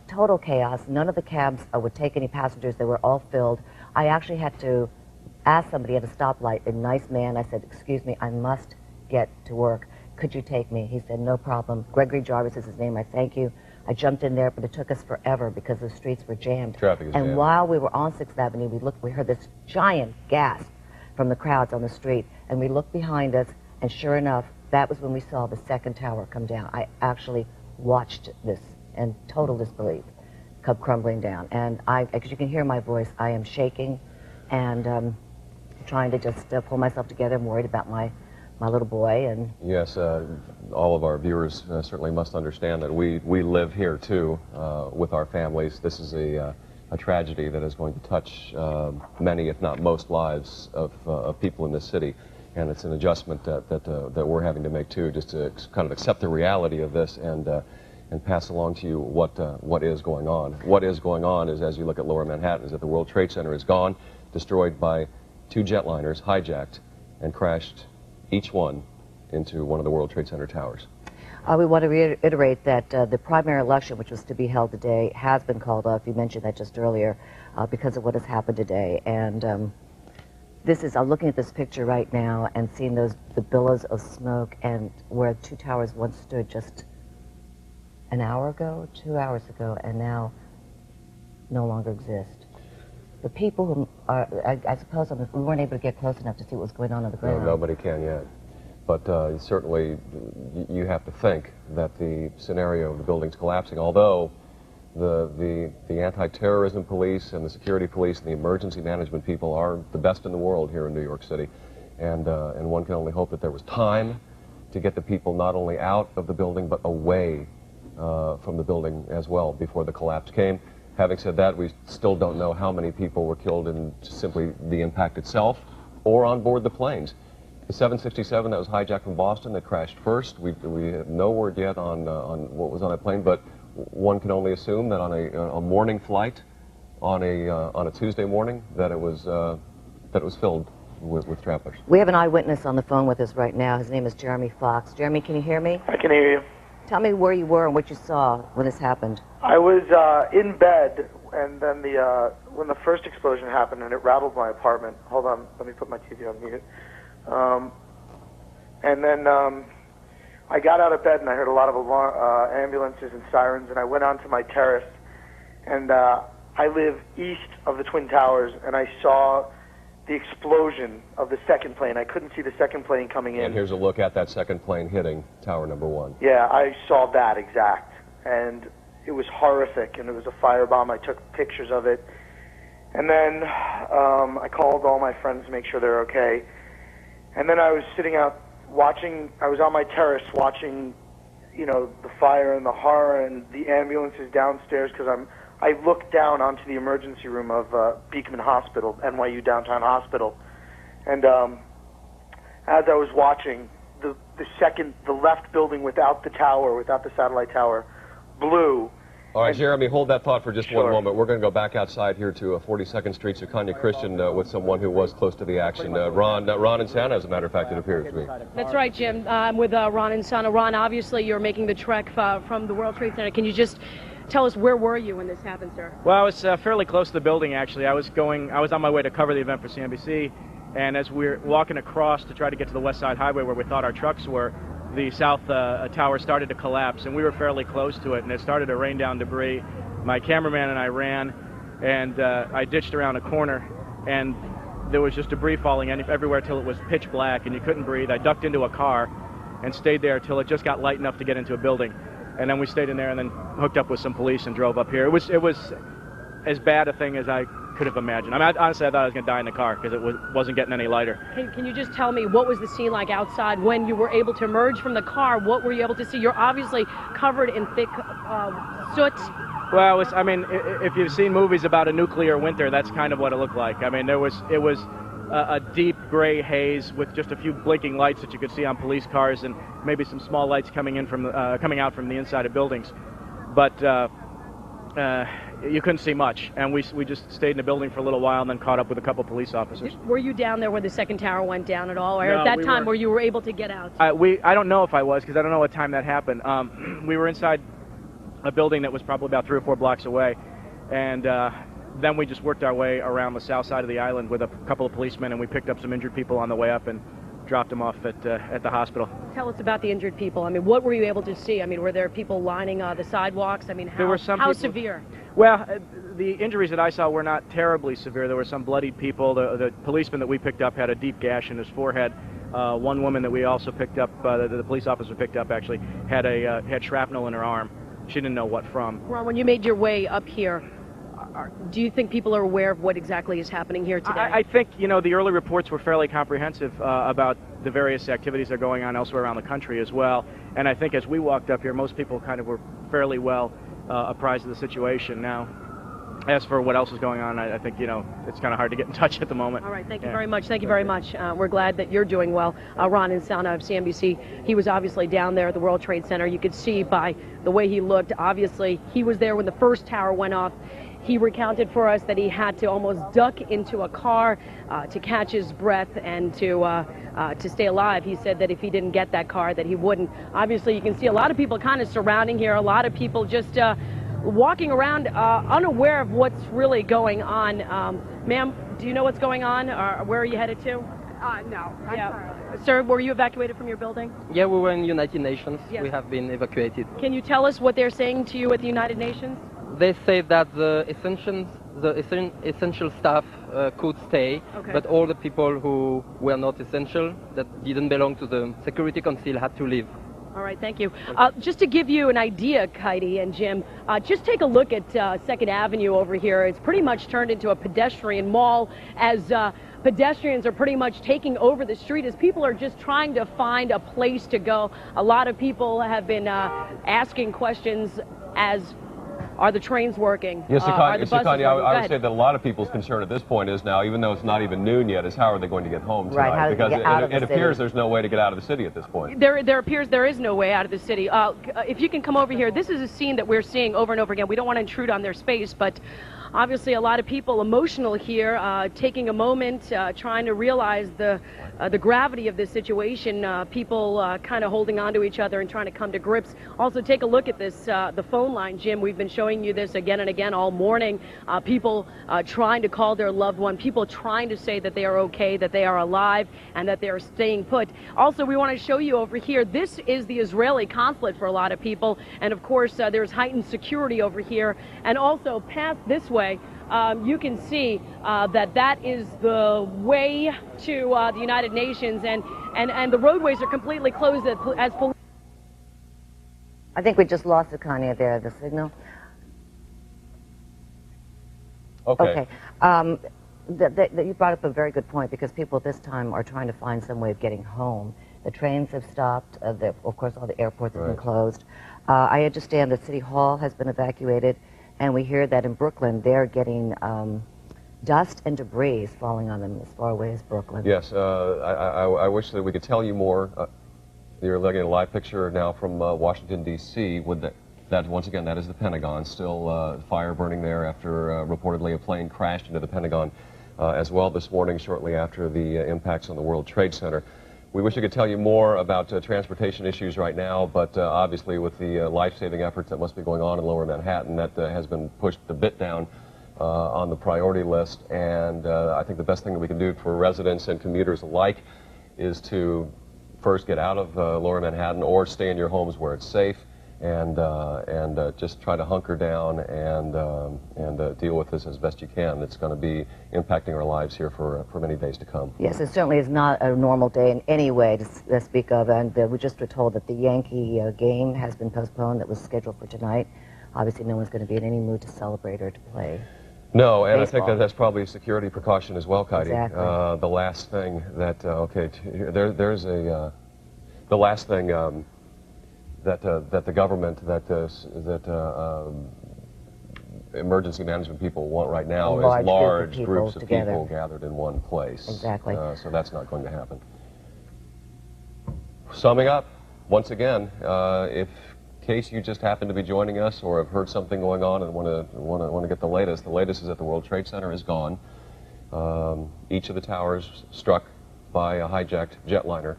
total chaos. None of the cabs would take any passengers. They were all filled. I actually had to ask somebody at a stoplight, a nice man. I said, excuse me, I must get to work. Could you take me? He said, no problem. Gregory Jarvis is his name. I thank you. I jumped in there, but it took us forever because the streets were jammed. Traffic is jammed. And while we were on 6th Avenue, we heard this giant gasp from the crowds on the street, and we looked behind us, and sure enough, that was when we saw the second tower come down. I actually watched this in total disbelief come crumbling down. And as you can hear my voice, I am shaking and trying to just pull myself together. I'm worried about my little boy. And yes, all of our viewers certainly must understand that we live here too with our families. This is a tragedy that is going to touch many, if not most, lives of people in this city. And it's an adjustment that we're having to make too, just to kind of accept the reality of this and pass along to you what is going on. What is going on is, as you look at Lower Manhattan, is that the World Trade Center is gone, destroyed by 2 jetliners, hijacked and crashed, each one into one of the World Trade Center towers. We want to reiterate that the primary election, which was to be held today, has been called off. You mentioned that just earlier because of what has happened today. And this is, I'm looking at this picture right now and seeing the billows of smoke, and where 2 towers once stood just an hour ago, 2 hours ago, and now no longer exist. The people who are, I suppose, we weren't able to get close enough to see what was going on the ground. No, nobody can yet. But certainly you have to think that the scenario of the buildings collapsing, although the anti-terrorism police and the security police and the emergency management people are the best in the world here in New York City, and one can only hope that there was time to get the people not only out of the building but away from the building as well before the collapse came. Having said that, we still don't know how many people were killed in simply the impact itself or on board the planes. The 767 that was hijacked from Boston that crashed first, we have no word yet on what was on that plane, but one can only assume that on a morning flight on a Tuesday morning that it was filled with travelers. We have an eyewitness on the phone with us right now. His name is Jeremy Fox. Jeremy, can you hear me? I can hear you. Tell me where you were and what you saw when this happened. I was in bed, and then when the first explosion happened and it rattled my apartment. Hold on, let me put my TV on mute. And then I got out of bed and I heard a lot of ambulances and sirens, and I went onto my terrace, and I live east of the Twin Towers, and I saw the explosion of the second plane. I couldn't see the second plane coming in. And here's a look at that second plane hitting tower number 1. Yeah, I saw that exact, and it was horrific, and it was a firebomb. I took pictures of it, and then I called all my friends to make sure they're okay. And then I was sitting out watching, I was on my terrace watching, you know, the fire and the horror and the ambulances downstairs, because I looked down onto the emergency room of Beekman Hospital, NYU Downtown Hospital. And as I was watching, the left building without the tower, without the satellite tower, blew. All right, Jeremy, hold that thought for just Sure. one moment. We're going to go back outside here to 42nd Street, Sukanya Christian, with someone who was close to the action. Ron and Santa, as a matter of fact, it appears to me. That's right, Jim. I'm with Ron and Santa. Ron, obviously you're making the trek from the World Trade Center. Can you just tell us where were you when this happened, sir? Well, I was fairly close to the building, actually. I was on my way to cover the event for CNBC, and as we were walking across to try to get to the West Side Highway where we thought our trucks were, the south tower started to collapse, and we were fairly close to it, and it started to rain down debris. My cameraman and I ran, and I ditched around a corner, and there was just debris falling everywhere till it was pitch black, and you couldn't breathe. I ducked into a car and stayed there till it just got light enough to get into a building. And then we stayed in there and then hooked up with some police and drove up here. It was as bad a thing as I could have imagined. I mean, honestly, I thought I was going to die in the car because it wasn't getting any lighter. Can you just tell me what was the scene like outside when you were able to emerge from the car? What were you able to see? You're obviously covered in thick soot. Well, I mean, if you've seen movies about a nuclear winter, that's kind of what it looked like. I mean, it was a deep gray haze with just a few blinking lights that you could see on police cars and maybe some small lights coming out from the inside of buildings. But you couldn't see much, and we just stayed in the building for a little while and then caught up with a couple police officers. Were you down there where the second tower went down at all, or No, at that time where you were able to get out? I don't know if I was, because I don't know what time that happened. We were inside a building that was probably about 3 or 4 blocks away. And then we just worked our way around the south side of the island with a couple of policemen, and we picked up some injured people on the way up and dropped them off at the hospital. Tell us about the injured people. I mean, what were you able to see? I mean, were there people lining the sidewalks? I mean, There were some how people, severe? Well, the injuries that I saw were not terribly severe. There were some bloodied people. The policeman that we picked up had a deep gash in his forehead. One woman that we also picked up, the police officer picked up actually, had shrapnel in her arm. She didn't know what from. Ron, when you made your way up here, do you think people are aware of what exactly is happening here today? I think, you know, the early reports were fairly comprehensive about the various activities that are going on elsewhere around the country as well. And I think as we walked up here, most people kind of were fairly well apprised of the situation. Now, as for what else is going on, I think, you know, it's kind of hard to get in touch at the moment. All right, thank you very much. Thank you very much. We're glad that you're doing well. Ron Insana of CNBC, he was obviously down there at the World Trade Center. You could see by the way he looked, obviously, he was there when the first tower went off. He recounted for us that he had to almost duck into a car to catch his breath and to stay alive. He said that if he didn't get that car, that he wouldn't. Obviously, you can see a lot of people kind of surrounding here, a lot of people just walking around unaware of what's really going on. Ma'am, do you know what's going on? Or where are you headed to? No. Sir, were you evacuated from your building? Yeah, we were in United Nations. Yes. We have been evacuated. Can you tell us what they're saying to you at the United Nations? They say that the essential staff could stay, Okay. but all the people who were not essential, that didn't belong to the Security Council, had to leave. All right, thank you. Just to give you an idea, Kaidi and Jim, just take a look at 2nd Avenue over here. It's pretty much turned into a pedestrian mall as pedestrians are pretty much taking over the street as people are just trying to find a place to go. A lot of people have been asking questions as, are the trains working? Yes, Are the buses Sakani, working? Go I would ahead. say that a lot of people's concern at this point is now, even though it's not even noon yet, is how are they going to get home tonight? Right, how do they because get out of the it appears city? there's no way to get out of the city at this point. There appears there is no way out of the city. If you can come over here, this is a scene that we're seeing over and over again. We don't want to intrude on their space, but obviously a lot of people emotional here, taking a moment, trying to realize the gravity of this situation. People kind of holding on to each other and trying to come to grips. Also, take a look at this, the phone line, Jim. We've been showing you this again and again all morning. People trying to call their loved one, people trying to say that they are okay, that they are alive, and that they are staying put. Also, we want to show you over here, this is the Israeli consulate for a lot of people, and of course there's heightened security over here, and also past this way, you can see that is the way to the United Nations, and the roadways are completely closed as police. I think we just lost Sakani there, the signal. Okay. You brought up a very good point, because people this time are trying to find some way of getting home. The trains have stopped. Of course, all the airports have been closed. I understand that City Hall has been evacuated, and we hear that in Brooklyn they're getting dust and debris falling on them as far away as Brooklyn. Yes, I wish that we could tell you more. You're looking at a live picture now from Washington, D.C. That once again, that is the Pentagon. Still fire burning there after reportedly a plane crashed into the Pentagon as well this morning, shortly after the impacts on the World Trade Center. We wish we could tell you more about transportation issues right now, but obviously with the life-saving efforts that must be going on in Lower Manhattan, that has been pushed a bit down on the priority list. And I think the best thing that we can do for residents and commuters alike is to first get out of Lower Manhattan or stay in your homes where it's safe, and just try to hunker down and deal with this as best you can. It's going to be impacting our lives here for many days to come. Yes, it certainly is not a normal day in any way to speak of, and we just were told that the Yankee game has been postponed that was scheduled for tonight. Obviously, no one's going to be in any mood to celebrate or to play. No, and baseball. I think that's probably a security precaution as well, Kaidi. Exactly. The last thing that, there's the last thing that the government, that emergency management people want right now is large groups of people gathered in one place. Exactly. So that's not going to happen. Summing up, once again, if in case you just happen to be joining us or have heard something going on and want to get the latest is that the World Trade Center is gone. Each of the towers struck by a hijacked jetliner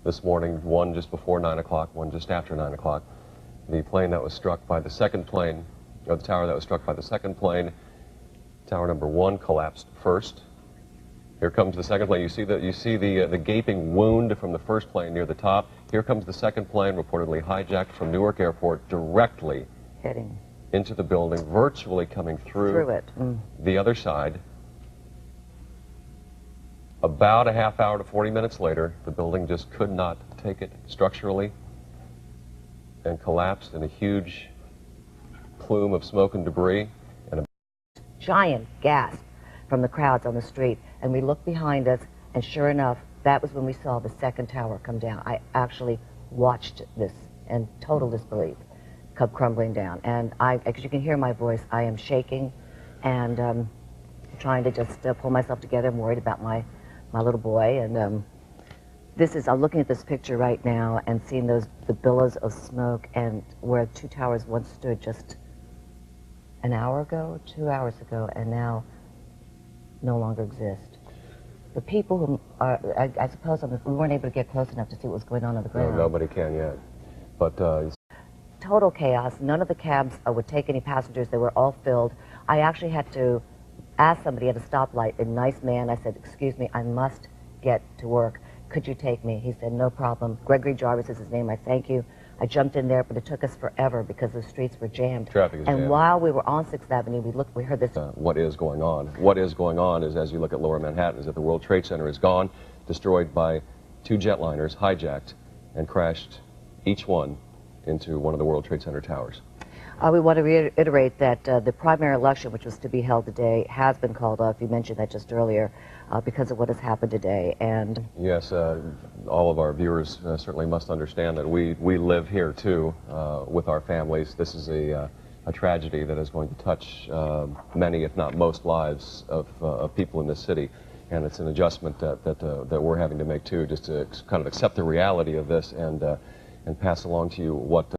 this morning, one just before 9 o'clock, one just after 9 o'clock. the plane that was struck by the second plane, or the tower that was struck by the second plane. Tower number 1 collapsed first. Here comes the second plane. You see the gaping wound from the first plane near the top. Here comes the second plane, reportedly hijacked from Newark Airport, directly Hitting into the building, virtually coming through it. the other side. About a half hour to 40 minutes later, the building just could not take it structurally and collapsed in a huge plume of smoke and debris. And a Giant gasp from the crowds on the street, and we looked behind us, and sure enough, that was when we saw the second tower come down. I actually watched this in total disbelief, come crumbling down. And as you can hear my voice, I am shaking and trying to just pull myself together. I'm worried about my little boy. And I'm looking at this picture right now and seeing the billows of smoke, and where two towers once stood just an hour ago, 2 hours ago, and now no longer exist. The people who are, I suppose we weren't able to get close enough to see what was going on the ground. no, nobody can yet. But total chaos. None of the cabs would take any passengers. They were all filled. I actually had to ask somebody at a stoplight, a nice man. I said, "Excuse me, I must get to work. Could you take me?" He said, "No problem." Gregory Jarvis is his name. I thank you. I jumped in there, but it took us forever because the streets were jammed. Traffic is and jammed. While we were on 6th Avenue, we heard this. What is going on? What is going on is, as you look at Lower Manhattan, is that the World Trade Center is gone, destroyed by 2 jetliners, hijacked, and crashed, each one, into one of the World Trade Center towers. We want to reiterate that the primary election, which was to be held today, has been called off. You mentioned that just earlier because of what has happened today. And yes, all of our viewers certainly must understand that we live here too with our families. This is a tragedy that is going to touch many, if not most, lives of people in this city. And it's an adjustment that we're having to make too, just to kind of accept the reality of this and pass along to you what